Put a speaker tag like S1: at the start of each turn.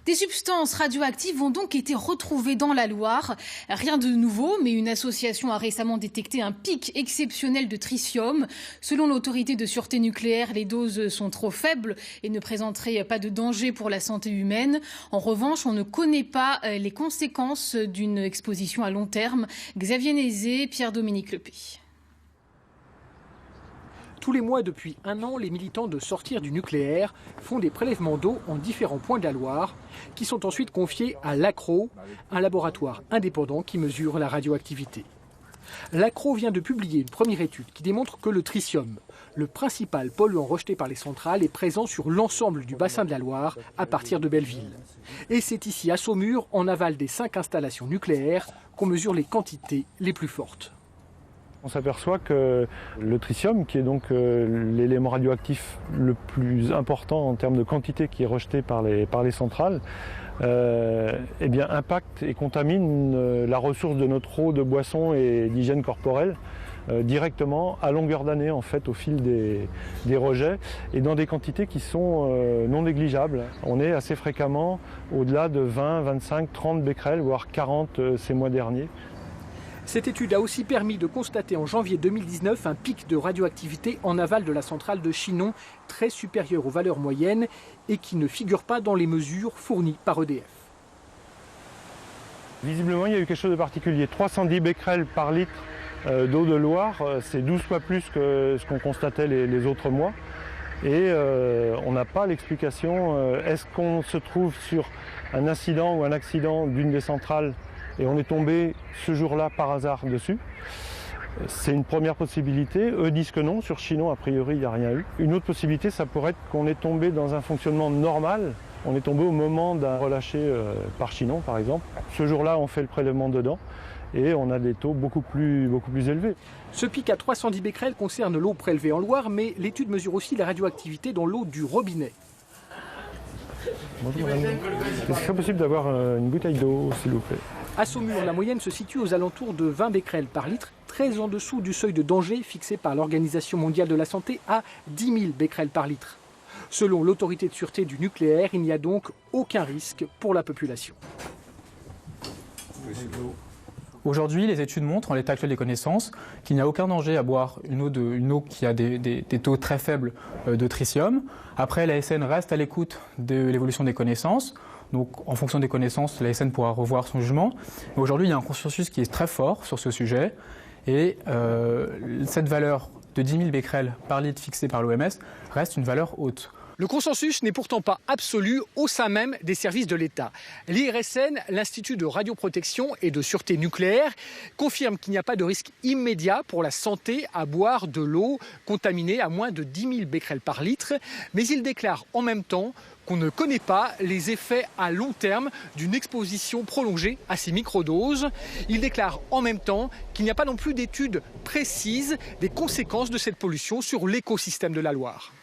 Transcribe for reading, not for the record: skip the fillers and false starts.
S1: Des substances radioactives ont donc été retrouvées dans la Loire. Rien de nouveau, mais une association a récemment détecté un pic exceptionnel de tritium. Selon l'autorité de sûreté nucléaire, les doses sont trop faibles et ne présenteraient pas de danger pour la santé humaine. En revanche, on ne connaît pas les conséquences d'une exposition à long terme. Xavier Nézet, Pierre-Dominique Lepé.
S2: Tous les mois depuis 1 an, les militants de Sortir du nucléaire font des prélèvements d'eau en différents points de la Loire qui sont ensuite confiés à l'ACRO, un laboratoire indépendant qui mesure la radioactivité. L'ACRO vient de publier une première étude qui démontre que le tritium, le principal polluant rejeté par les centrales, est présent sur l'ensemble du bassin de la Loire à partir de Belleville. Et c'est ici à Saumur, en aval des 5 installations nucléaires, qu'on mesure les quantités les plus fortes.
S3: On s'aperçoit que le tritium, qui est donc l'élément radioactif le plus important en termes de quantité qui est rejeté par les centrales, impacte et contamine la ressource de notre eau de boisson et d'hygiène corporelle directement à longueur d'année en fait au fil des rejets et dans des quantités qui sont non négligeables. On est assez fréquemment au-delà de 20, 25, 30 becquerels, voire 40 ces mois derniers.
S2: Cette étude a aussi permis de constater en janvier 2019 un pic de radioactivité en aval de la centrale de Chinon très supérieur aux valeurs moyennes et qui ne figure pas dans les mesures fournies par EDF.
S3: Visiblement, il y a eu quelque chose de particulier. 310 becquerels par litre d'eau de Loire, c'est 12 fois plus que ce qu'on constatait les autres mois. Et on n'a pas l'explication. Est-ce qu'on se trouve sur un incident ou un accident d'une des centrales et on est tombé ce jour-là par hasard dessus? C'est une première possibilité. Eux disent que non, sur Chinon, a priori, il n'y a rien eu. Une autre possibilité, ça pourrait être qu'on est tombé dans un fonctionnement normal. On est tombé au moment d'un relâché par Chinon, par exemple. Ce jour-là, on fait le prélèvement dedans et on a des taux beaucoup plus élevés.
S2: Ce pic à 310 becquerels concerne l'eau prélevée en Loire, mais l'étude mesure aussi la radioactivité dans l'eau du robinet.
S3: Bonjour madame. Est-ce possible d'avoir une bouteille d'eau, s'il vous plaît?
S2: À Saumur, la moyenne se situe aux alentours de 20 becquerels par litre, très en dessous du seuil de danger fixé par l'Organisation mondiale de la santé à 10 000 becquerels par litre. Selon l'autorité de sûreté du nucléaire, il n'y a donc aucun risque pour la population.
S4: Aujourd'hui, les études montrent, en l'état actuel des connaissances, qu'il n'y a aucun danger à boire une eau qui a des taux très faibles de tritium. Après, l'ASN reste à l'écoute de l'évolution des connaissances. Donc, en fonction des connaissances, l'ASN pourra revoir son jugement. Mais aujourd'hui, il y a un consensus qui est très fort sur ce sujet. Et cette valeur de 10 000 becquerels par litre fixée par l'OMS reste une valeur haute.
S2: Le consensus n'est pourtant pas absolu au sein même des services de l'État. L'IRSN, l'Institut de radioprotection et de sûreté nucléaire, confirme qu'il n'y a pas de risque immédiat pour la santé à boire de l'eau contaminée à moins de 10 000 becquerels par litre. Mais il déclare en même temps qu'on ne connaît pas les effets à long terme d'une exposition prolongée à ces microdoses. Il déclare en même temps qu'il n'y a pas non plus d'études précises des conséquences de cette pollution sur l'écosystème de la Loire.